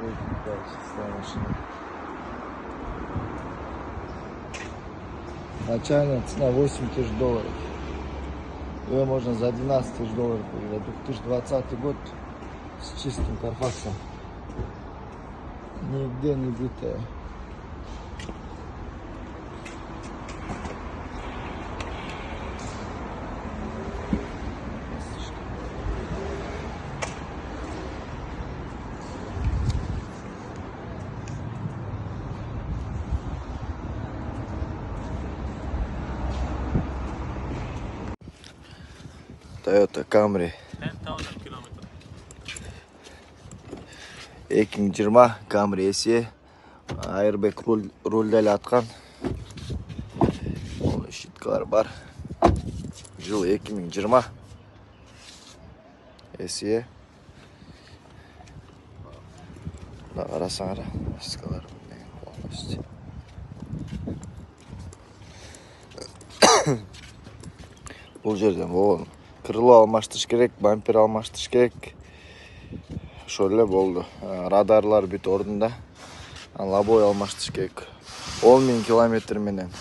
Чистая машина. Начальная цена $8 000. Ее можно за $12 000 купить. 2020 год с чистым карфаксом. Нигде не битая. Toyota Camry 10,000 kilometer. 2020 Camry SE. Airbag rulda atkan. Işıtkalar var. Жыл 2020 SE. Қарасаңдар, ышыткалар полностью. Бұл жерден болған. Крыло алмаштырыш керек, бампер алмаштырыш керек. Шөлі болды. Радарлар бүт ордында. Лобой алмаштырыш керек. 10.000 километр менен.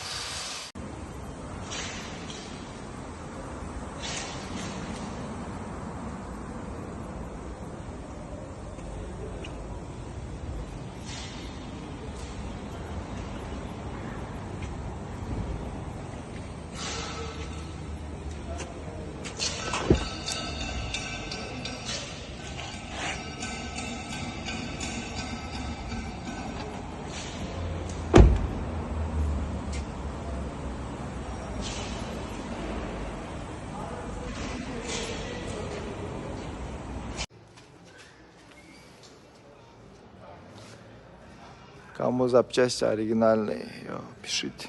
Кому запчасти оригинальные, пишите.